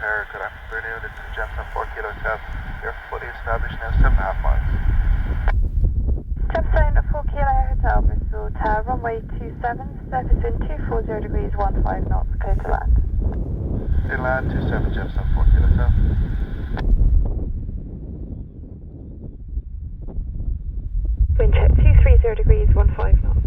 Tower, good afternoon. This is Jensen 4 Kilo Hotel. You're fully established now, 7.5 miles. Gemstone 4 Kilo Hotel, Bristol Tower, runway 27, surface wind 240 degrees, 15 knots, clear to land. Clear to land, 27 Gemstone 4 Kilo Hotel. Wind check 230 degrees, 15 knots.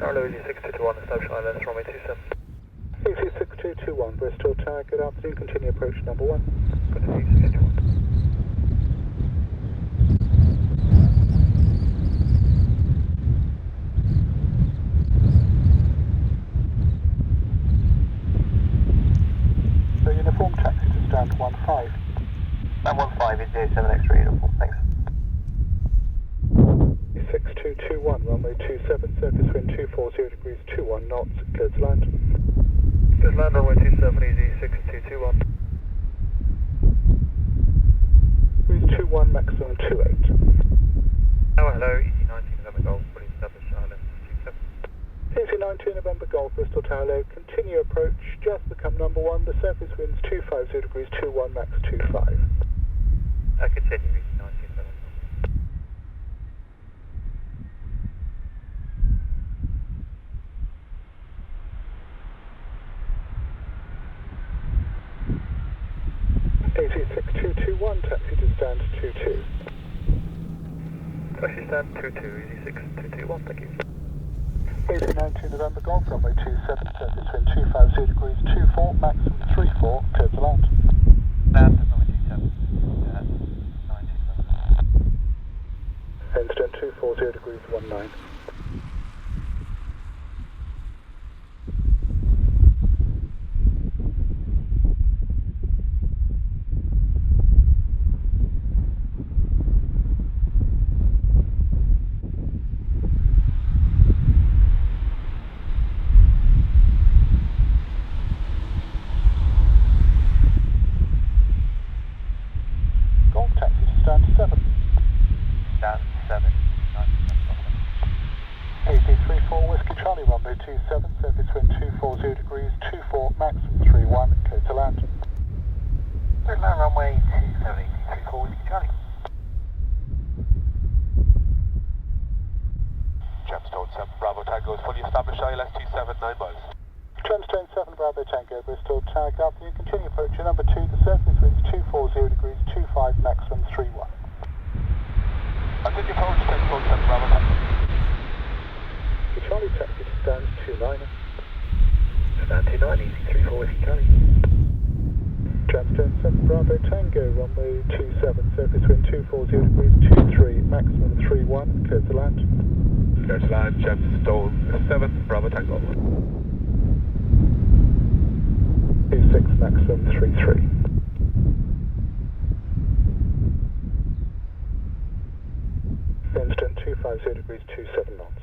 Hello, easyJet 621, establish ILS, runway 27. easyJet 6221, Bristol Tower, good afternoon, continue approach number 1. Good afternoon, easyJet 1. The uniform taxi to stand 15. Stand 15 is 07X3 uniform, thanks. 6221, runway 27, surface wind 240 degrees, 21 knots, clear to land. Clear to land, runway 27, easy 6221. Breeze 21, maximum 28. Oh, hello, easy 19 November Golf, please establish ILS 27. Easy 19 November Golf, Bristol Tower low, continue approach, just become number 1, the surface winds 250 degrees, 21, max 25. Continue, easy 19 November Golf. easyJet 6221, taxi to stand 22. Taxi stand 22, easy 6221, thank you. Easy 19 November Golf, runway 27, surface wind 250 degrees, 24, maximum 34, clear to land. Land, runway 27, 19 November. Incident 240 degrees, 19. Stand 7. Stand 7, 8034 Whiskey Charlie, runway 27, surface wind 240 degrees, 24, maximum 31, clear to land. Clear to land, runway 27, 8034 Whiskey Charlie. Gemstone 7 Bravo Tango is fully established, ILS 27, 9 miles. Gemstone 7 Bravo Tango, Bristol Tower, good afternoon, continue approach number 2, the surface winds 240 degrees, 25, maximum 31. Continue approach, Gemstone 7 Bravo Tango. The Charlie taxi to stand 29. Stand 29, easy 34 Whiskey Charlie. Gemstone 7 Bravo Tango, runway 27, surface wind 240 degrees, 23, maximum 31, clear to land. Clear to land, Gemstone 7 Bravo Tango. 26, maximum 33. Instant 250 degrees, 27 knots.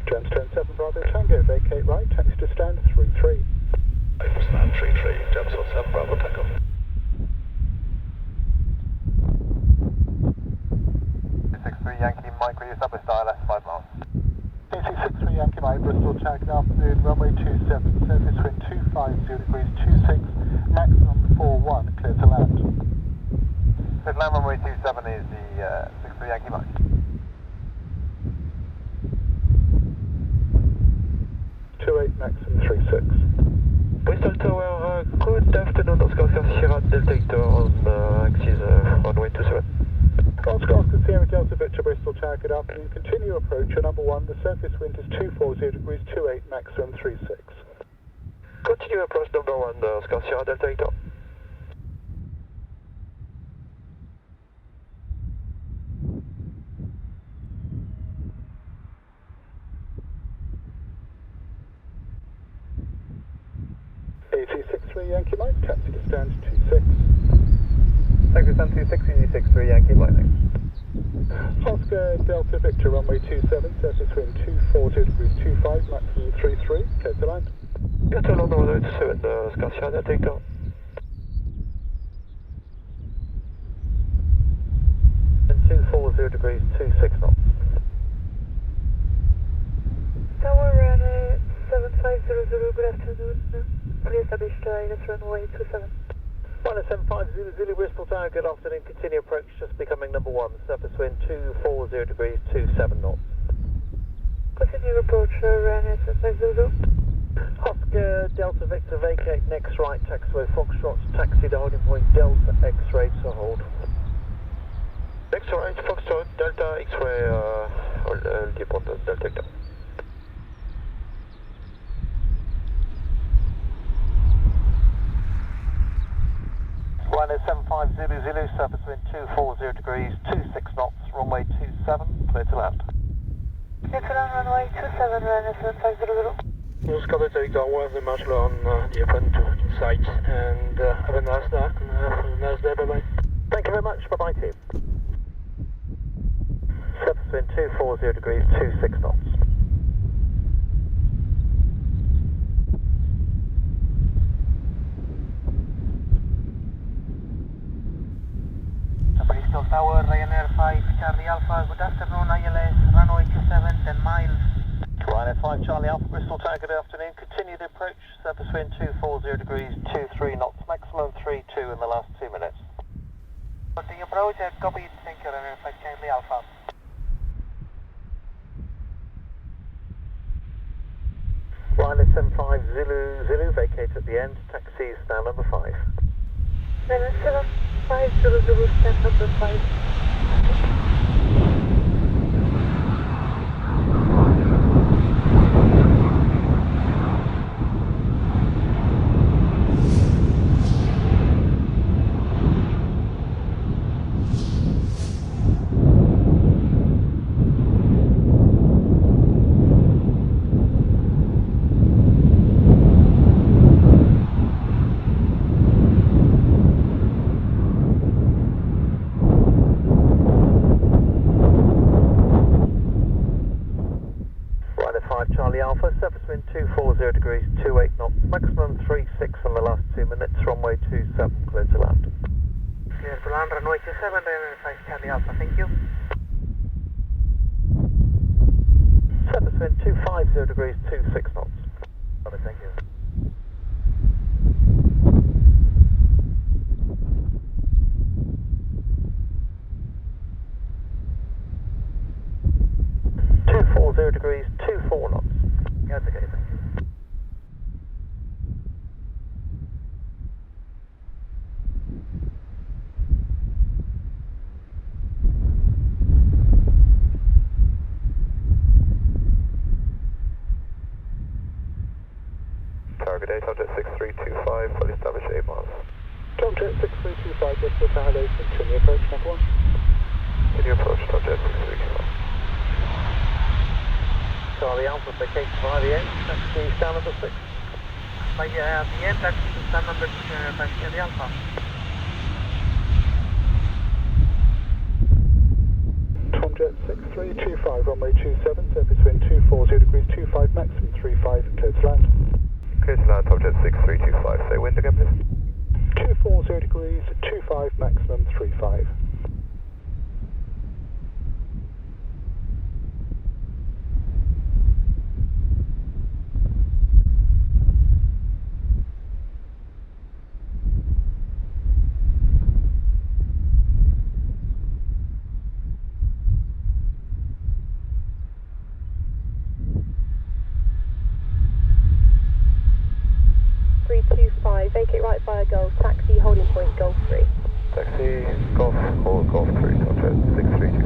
Gemstone 7 Bravo Tango, vacate right, taxi to stand 33. Poznan 33, James 7 Bravo takeoff. Yankee Mike, will you establish ILS 5 miles? AT63 Yankee Mike, Bristol, check, good afternoon, runway 27, surface wind 250 degrees 26, maximum 41, clear to land. Clear to land runway 27 is the 63 Yankee Mike. Maximum 36. Bristol Tower, good afternoon, Oscar Sierra Delta Victor on axis runway 27. Oscar Sierra Delta Victor Bristol Tower, good afternoon. Continue approach, number 1, the surface wind is 240 degrees 28, maximum 36. Continue approach number 1, Oscar Sierra Delta Victor. AT63 Yankee Mike, taxi to stand 26. Taxi to stand 26, easyJet Yankee Mike. Oscar Delta Victor, runway 27, surface wind 240 degrees 25, maximum 33, clear to land. Get to London runway 27, Oscar Sierra Delta Victor. And 240 degrees 26 knots. Tower Ryanair 7500, good afternoon. Please establish ILS runway 27. Minus 75 Zulu Bristol Tower, good afternoon. Continue approach, just becoming number 1. Surface wind 240 degrees 27 knots. Continue approach Ryanair 7500. Oscar Delta Victor, vacate next right, taxiway Foxtrot, taxi to holding point Delta X-ray to hold. Next right, Foxtrot, Delta X-ray, depot Delta Victor. Ryanair 75 Zulu, surface wind 240 degrees 26 knots, runway 27, clear to land. Clear to land runway 27, Ryanair 7500. Oscar Delta Victor, weather marshal on the open to site, and have a nice day, bye-bye. Thank you very much, bye-bye team. Surface wind 240 degrees 26 knots. Bristol Tower, Ryanair 5, Charlie Alpha, good afternoon, ILS, runway 27, 10 miles. Ryanair 5 Charlie Alpha, Bristol Tower, good afternoon. Continue the approach, surface wind 240 degrees 23 knots, maximum 32 in the last 2 minutes. Continue approach, copy, thank you, Ryanair 5 Charlie Alpha. Ryanair 75 Zulu, vacate at the end, taxi stand number 5. Ryanair 7500, stand number 5. Charlie Alpha, surface wind 240 degrees 28 knots, maximum 36 in the last 2 minutes, runway 27, clear to land. Clear to land, runway 27, Ryanair 5 Charlie Alpha, thank you. Surface wind 250 degrees 26 knots. Got it, thank you. Degrees 24 knots. Yeah, that's okay, thank you. Target 8, Tomjet 6325, fully established 8 miles. Tomjet 6325, Bristol Tower, continue approach, number 1. Continue approach, Tomjet 6325. Charlie Alpha, vacate via the end, taxi stand number 6. By the end, taxi to stand number 5 Charlie Alpha. Tomjet 6325, runway 27, surface wind 240 degrees 25, maximum 35, clear to land. Clear to land, Jet 6325. Say wind again, please. 240 degrees, 25 maximum, 35. Vacate right via Golf, taxi, holding point, Golf 3. Taxi, Golf, hold Golf 3, Jet 632.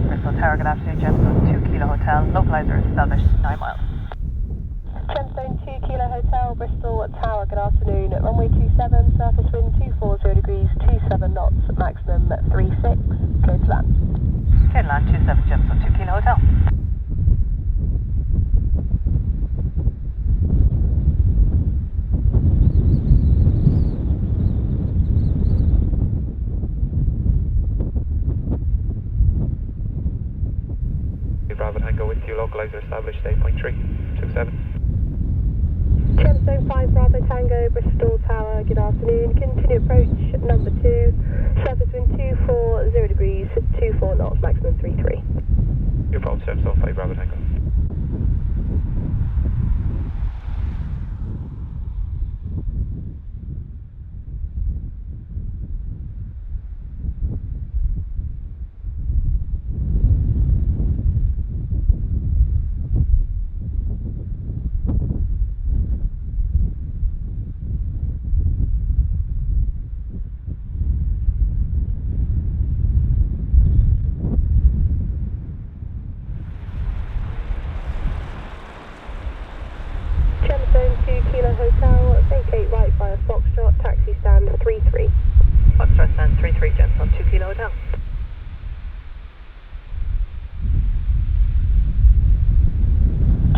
Bristol Tower, good afternoon, Gemstone 2 Kilo Hotel, localizer established 9 miles. Gemstone 2 Kilo Hotel, Bristol Tower, good afternoon. Runway 27, surface wind 240 degrees, 27 knots, maximum 36, clear to land. Clear to land 27 Gemstone 2 Kilo Hotel. Bravo Tango with you, localizer established 8.3, 27. Gemstone 5 Bravo Tango, Bristol Tower, good afternoon. Continue approach number 2, surface wind 240 degrees, 24 knots, maximum 33. Your problem, Gemstone 5 Bravo Tango. Vacate right via Foxtrot, taxi stand 33. Foxtrot stand 33, Gemstone 2 Kilo Hotel.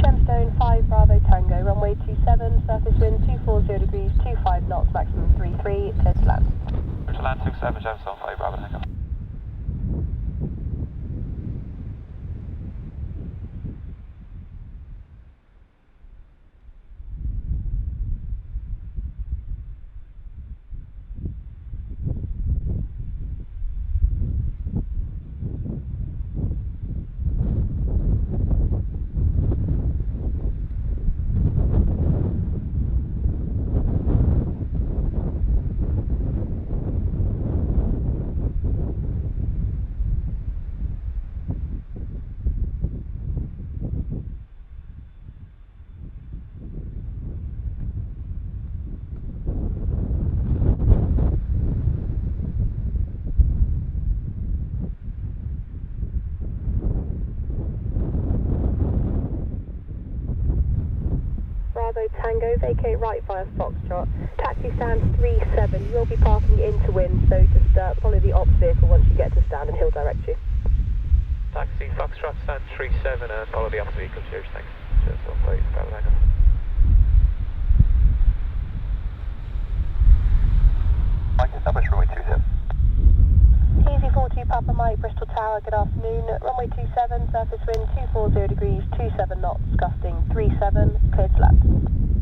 Gemstone 5 Bravo Tango, runway 27, surface wind 240 degrees, 25 knots, maximum 33, clear to land. Clear to land 67, Gemstone 5 Bravo Tango. Tango, vacate right via Foxtrot. Taxi stand 37. You will be parking into wind, so just follow the ops vehicle once you get to stand and he'll direct you. Taxi, Foxtrot stand 37 and follow the ops vehicle. Cheers, thanks. Gemstone 5 Bravo Tango. Mike, established runway 27. Easy 42 Papa Mike, Bristol Tower, good afternoon. Runway 27, surface wind 240 degrees, 27 knots, gusting 37, clear to land.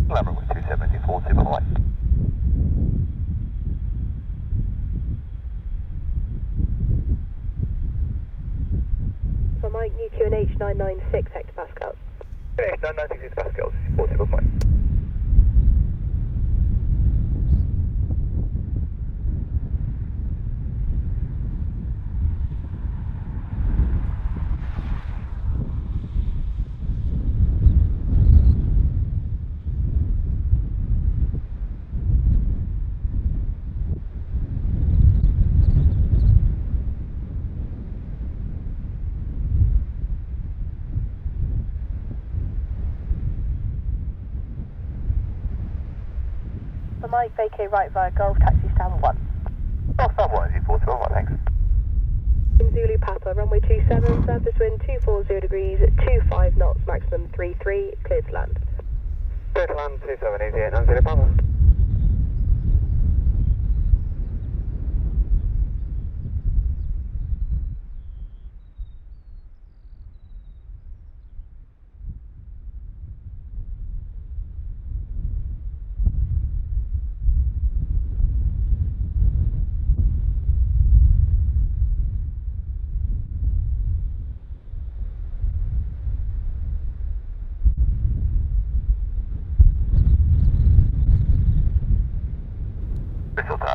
Land runway 27, Easy 42 Papa Mike. For Mike, new QNH 996 hectopascals. Okay, 996 Pascals, Easy 42 Papa Mike. For Mike, vacate right via Golf, taxi stand 1. Oh, stand 1, Easy 42 Papa Mike, thanks. In Zulu Papa, runway 27, surface wind 240 degrees, 25 knots, maximum 33, clear to land. Clear to land 27, Easy 890 Papa.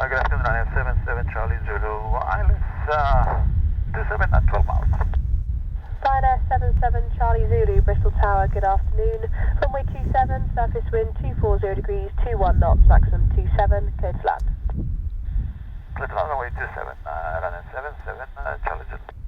Good afternoon, Ryanair 77 Charlie Zulu, ILS 27 at 12 miles. Ryanair 77 Charlie Zulu, Bristol Tower, good afternoon. Runway 27, surface wind 240 degrees, 21 knots, maximum 27, clear to land. Clear to land, runway 27, Ryanair 77 Charlie Zulu.